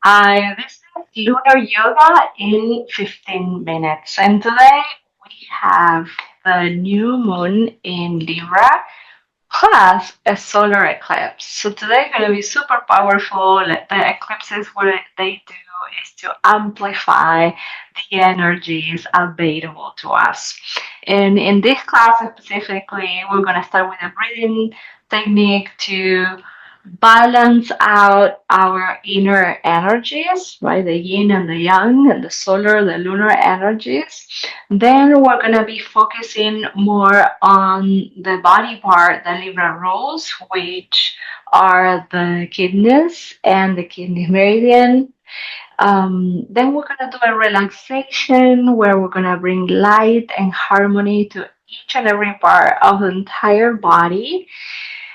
This is Lunar Yoga in 15 minutes. And today we have the new moon in Libra plus a solar eclipse. So today going to be super powerful. The eclipses, what they do is to amplify the energies available to us. And in this class specifically, we're going to start with a breathing technique to balance out our inner energies, right? The yin and the yang, and the solar, the lunar energies. Then we're going to be focusing more on the body part, the Libra rules, which are the kidneys and the kidney meridian. Then we're going to do a relaxation where we're going to bring light and harmony to each and every part of the entire body.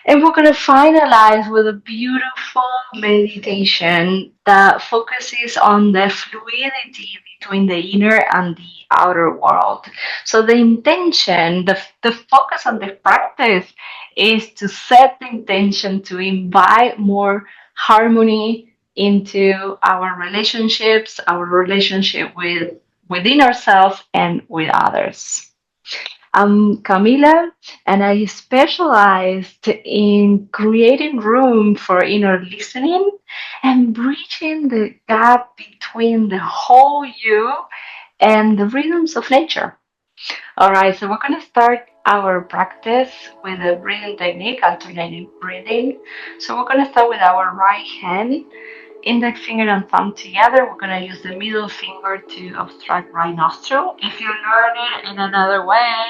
And we're going to finalize with a beautiful meditation that focuses on the fluidity between the inner and the outer world. So the intention, the focus on the practice is to set the intention to invite more harmony into our relationships, our relationship within ourselves and with others. I'm Camila, and I specialized in creating room for inner listening and bridging the gap between the whole you and the rhythms of nature. All right, so we're going to start our practice with a breathing technique, alternating breathing. So we're going to start with our right hand, index finger and thumb together. We're going to use the middle finger to obstruct right nostril. If you learn it in another way,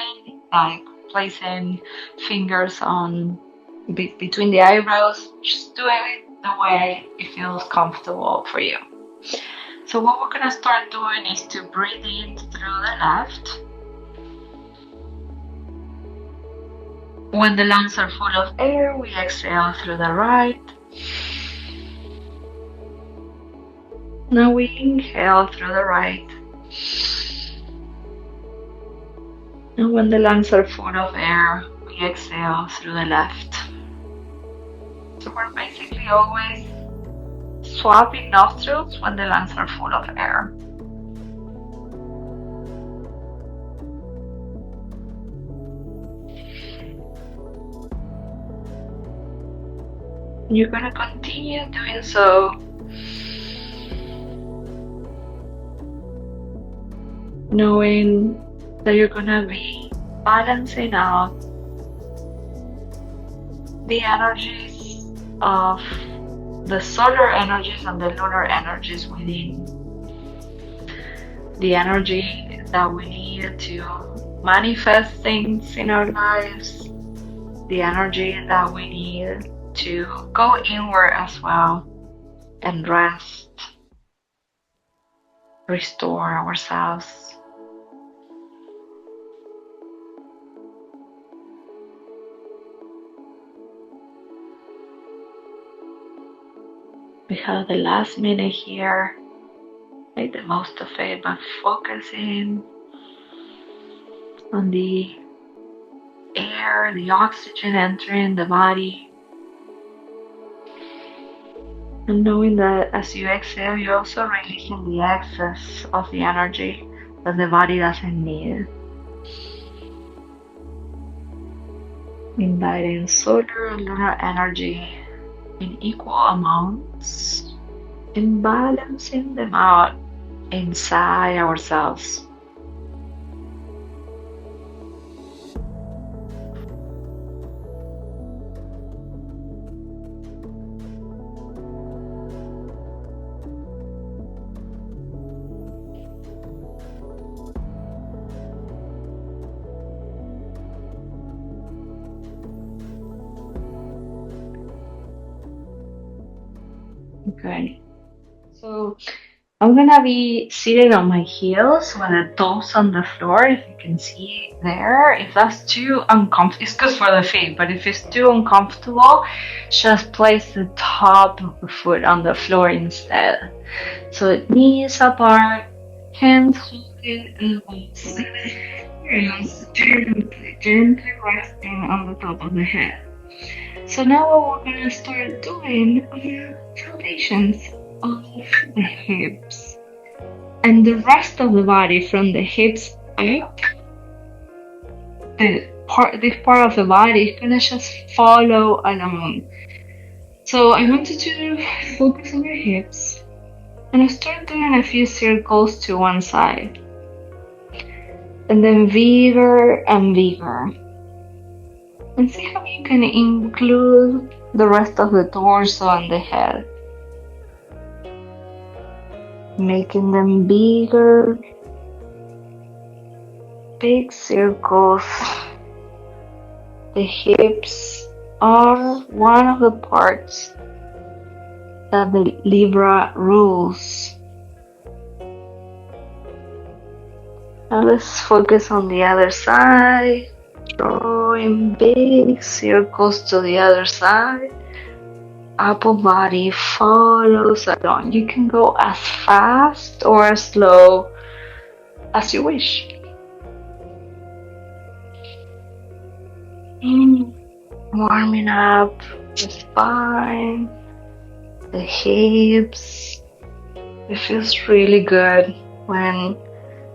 like placing fingers on between the eyebrows, just do it the way it feels comfortable for you. So what we're going to start doing is to breathe in through the left. When the lungs are full of air, we exhale through the right. Now we inhale through the right. And when the lungs are full of air, we exhale through the left. So we're basically always swapping nostrils when the lungs are full of air. You're going to continue doing so knowing that you're going to be balancing out the energies of the solar energies and the lunar energies within. The energy that we need to manifest things in our lives, the energy that we need to go inward as well and rest, restore ourselves. We have the last minute here. Make the most of it by focusing on the air, the oxygen entering the body. And knowing that as you exhale, you're also releasing the excess of the energy that the body doesn't need. Inviting solar and lunar energy in equal amounts and balancing them out inside ourselves. Okay, so I'm gonna be seated on my heels with the toes on the floor, if you can see there. If that's too uncomfortable, it's good for the feet, but if it's too uncomfortable, just place the top of the foot on the floor instead. So knees apart, hands folded, elbows gently resting on the top of the head. So now what we're gonna start doing are foundations of the hips. And the rest of the body from the hips up, this part of the body is gonna just follow along. So I want you to focus on your hips and I start doing a few circles to one side. And then bigger and bigger. And see how you can include the rest of the torso and the head. Making them bigger. Big circles. The hips are one of the parts that the Libra rules. Now let's focus on the other side. Drawing big circles to the other side. Upper body follows along. You can go as fast or as slow as you wish. Warming up the spine, the hips. It feels really good when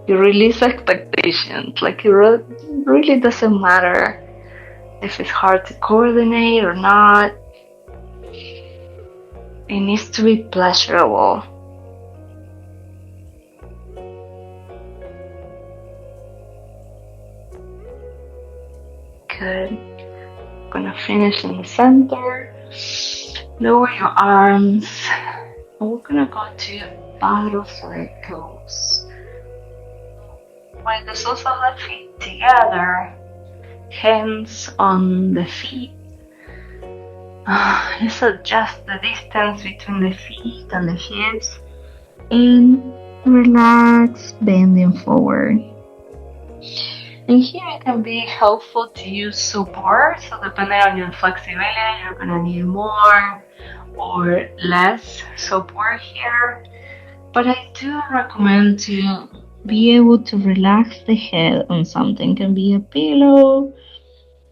you release expectations. Like it really doesn't matter if it's hard to coordinate or not. It needs to be pleasurable. Good. I'm gonna finish in the center. Lower your arms. And we're gonna go to butterfly pose. When the soles of the feet together, hands on the feet. Just adjust the distance between the feet and the hips and relax, bending forward. And here it can be helpful to use support, so depending on your flexibility, you're gonna need more or less support here. But I do recommend to be able to relax the head on something. It can be a pillow,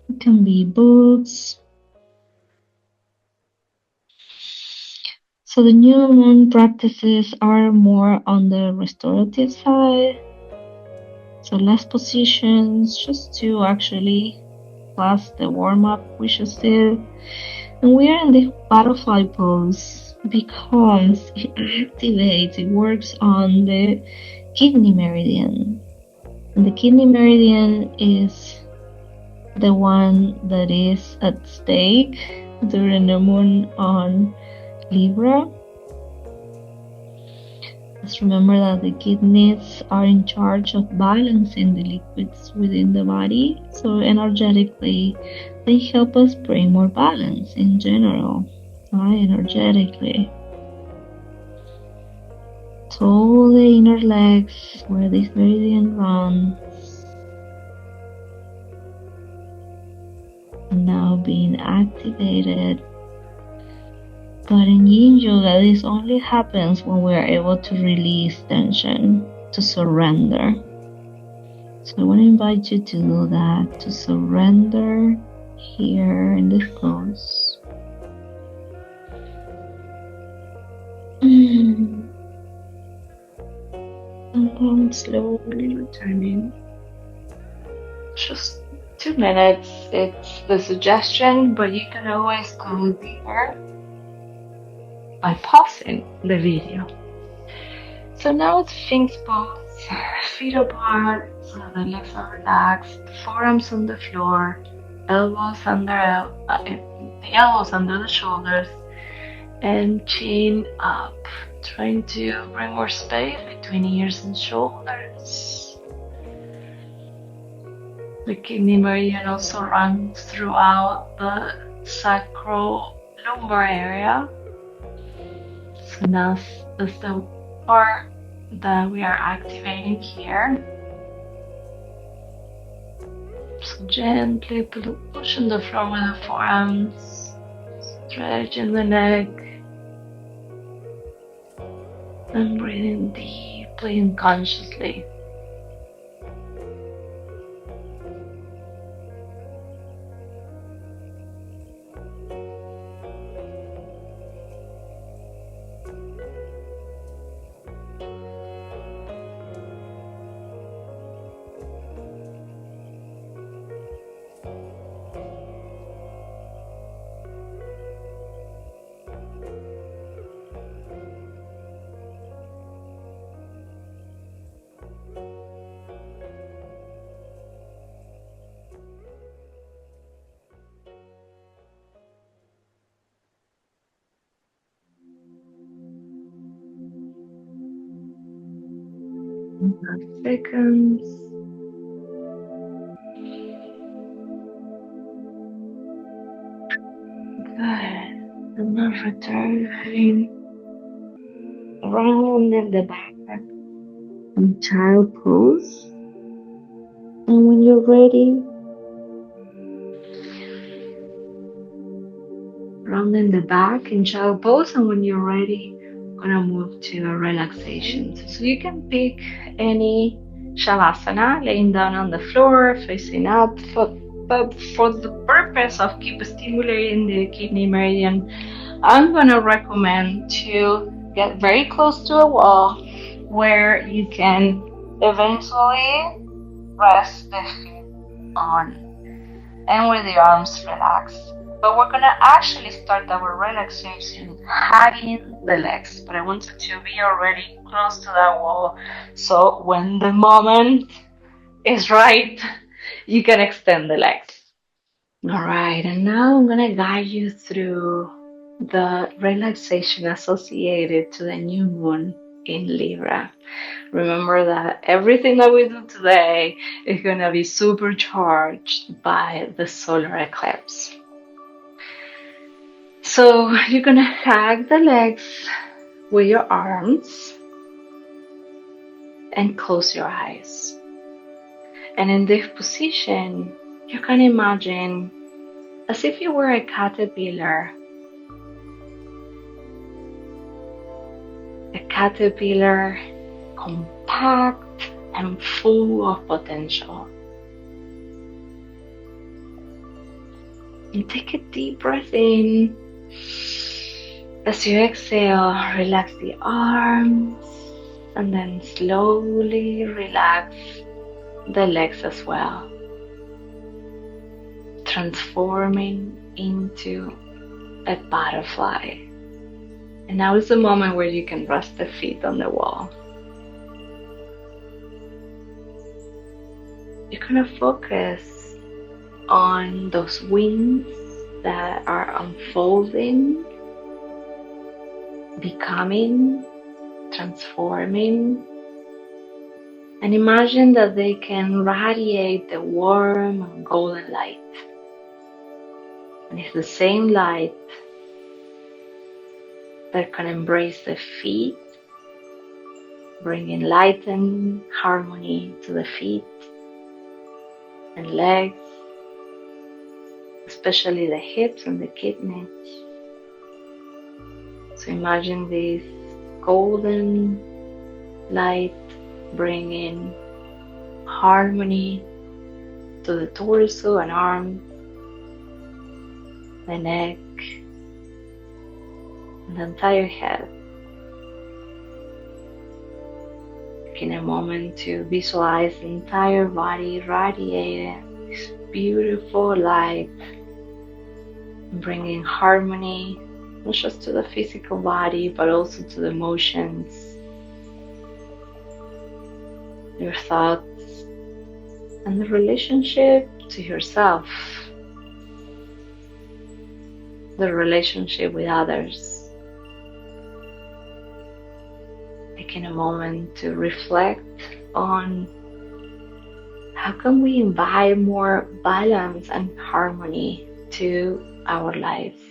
it can be books. So the new moon practices are more on the restorative side. So less positions, just two actually, plus the warm-up we should do. And we are in the butterfly pose because it activates, it works on the kidney meridian. And the kidney meridian is the one that is at stake during the moon on Libra. Just remember that the kidneys are in charge of balancing the liquids within the body. So energetically, they help us bring more balance in general, right? Energetically. So all the inner legs where this meridian runs are now being activated. But in Yin Yoga, this only happens when we are able to release tension, to surrender. So I want to invite you to do that, to surrender here in this pose. And then slowly returning. Just 2 minutes, it's the suggestion, but you can always go deeper by pausing the video. So now it's Sphinx Pose, feet apart, so the legs are relaxed, forearms on the floor, elbows under the elbows under the shoulders, and chin up, trying to bring more space between ears and shoulders. The kidney meridian also runs throughout the sacro-lumbar area. So now that's the part that we are activating here. So gently pushing the floor with the forearms, stretching the neck, and breathing deeply and consciously. Seconds. Good. And now returning round in the back in child pose. And when you're ready, round in the back in child pose. And when you're ready, gonna move to a relaxation. So you can pick any shavasana, laying down on the floor, facing up. But for the purpose of keep stimulating the kidney meridian, I'm gonna recommend to get very close to a wall where you can eventually rest the feet on and with the arms relaxed. But we're gonna actually start our relaxation hugging the legs. But I want you to be already close to that wall, so when the moment is right, you can extend the legs. All right, and now I'm gonna guide you through the relaxation associated to the new moon in Libra. Remember that everything that we do today is gonna be supercharged by the solar eclipse. So you're gonna hug the legs with your arms and close your eyes. And in this position, you can imagine as if you were a caterpillar. A caterpillar compact and full of potential. And take a deep breath in. As you exhale, relax the arms and then slowly relax the legs as well, transforming into a butterfly. And now is the moment where you can rest the feet on the wall. You're gonna focus on those wings that are unfolding, becoming, transforming, and imagine that they can radiate the warm and golden light. And it's the same light that can embrace the feet, bringing light and harmony to the feet and legs, especially the hips and the kidneys. So imagine this golden light bringing harmony to the torso and arms, the neck, and the entire head. Taking a moment to visualize the entire body radiating this beautiful light, bringing harmony not just to the physical body but also to the emotions, your thoughts, and the relationship to yourself, the relationship with others. Taking a moment to reflect on how can we invite more balance and harmony to our lives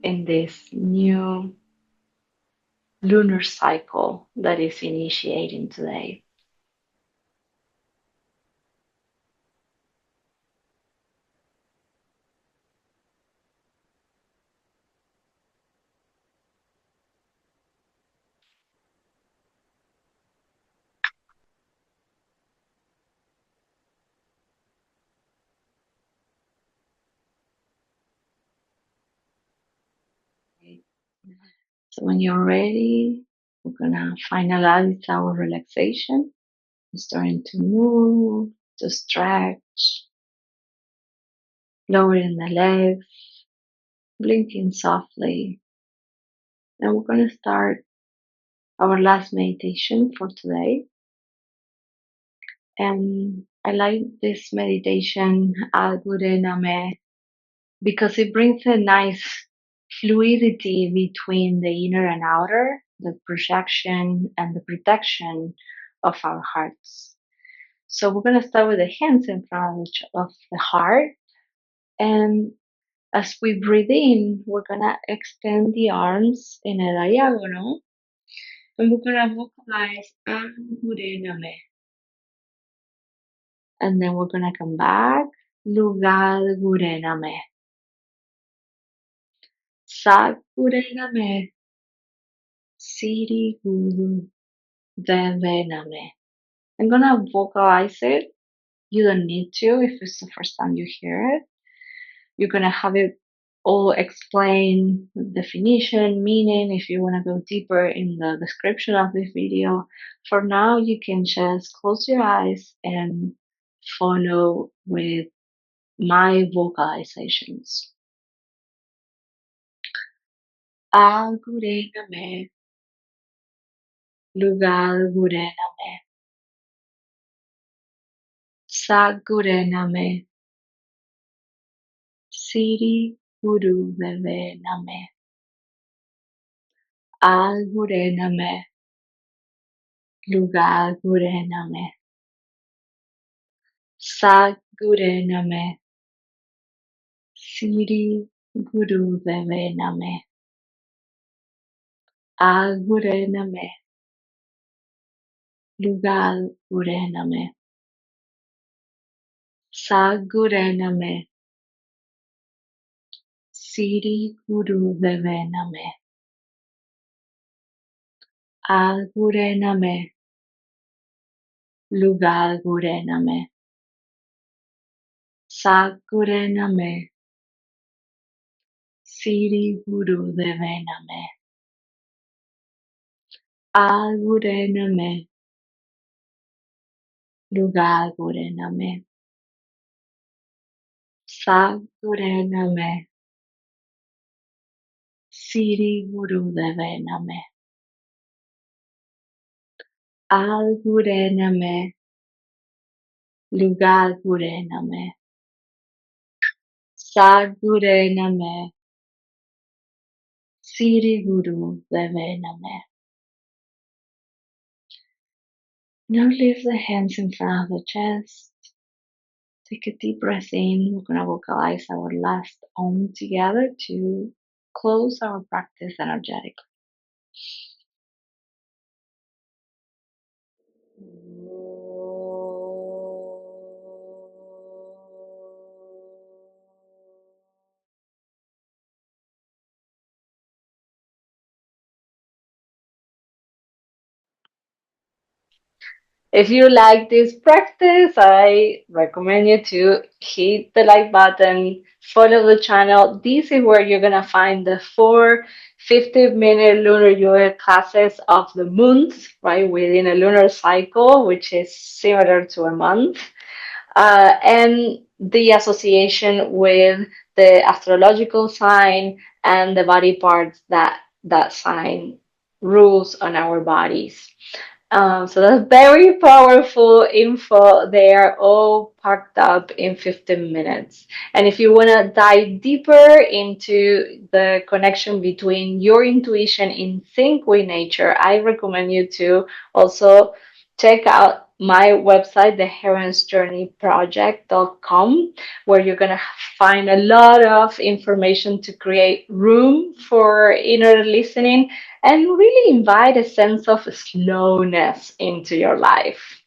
in this new lunar cycle that is initiating today. So when you're ready, we're gonna finalize our relaxation. We're starting to move, to stretch, lowering the legs, blinking softly. And we're gonna start our last meditation for today. And I like this meditation, Add Gure Name, because it brings a nice fluidity between the inner and outer, the projection and the protection of our hearts. So we're going to start with the hands in front of the heart. And as we breathe in, we're going to extend the arms in a diagonal. And we're going to vocalize Add Gure Name. And then we're going to come back. Lugar Gure Name. Sat Gure Name. Siri Guru Deve Name. I'm going to vocalize it. You don't need to if it's the first time you hear it. You're going to have it all explain definition, meaning, if you want to go deeper in the description of this video. For now, you can just close your eyes and follow with my vocalizations. Al Gure Name, Lugar Gure Name, Sa Gure Name, Siri Guru Deve Name, Al Gure Name, Lugar Gure Name, Sa Gure Name, Siri Guru Deve Name, Al Gure Name, Lugar Gure Name, Sa Gure Name, Siri Guru Deve Name, Al Gure Name, Lugar Gure Name, Sa Gure Name, Siri Guru Deve Name, Al Gure Name, Lugar Gure Name, Sa Gure Name, Siri Guru Deve Name, Al Gure Name, Lugar Gure Name, Sa Gure Name, Siri Guru Deve Name. Now lift the hands in front of the chest. Take a deep breath in. We're going to vocalize our last Om together to close our practice energetically. If you like this practice, I recommend you to hit the like button, follow the channel. This is where you're going to find the 4 50-minute lunar yoga classes of the month, right, within a lunar cycle, which is similar to a month. And the association with the astrological sign and the body parts that that sign rules on our bodies. So that's very powerful info. They are all packed up in 15 minutes. And if you want to dive deeper into the connection between your intuition in sync with nature, I recommend you to also check out my website, theheavensjourneyproject.com, where you're going to find a lot of information to create room for inner listening and really invite a sense of slowness into your life.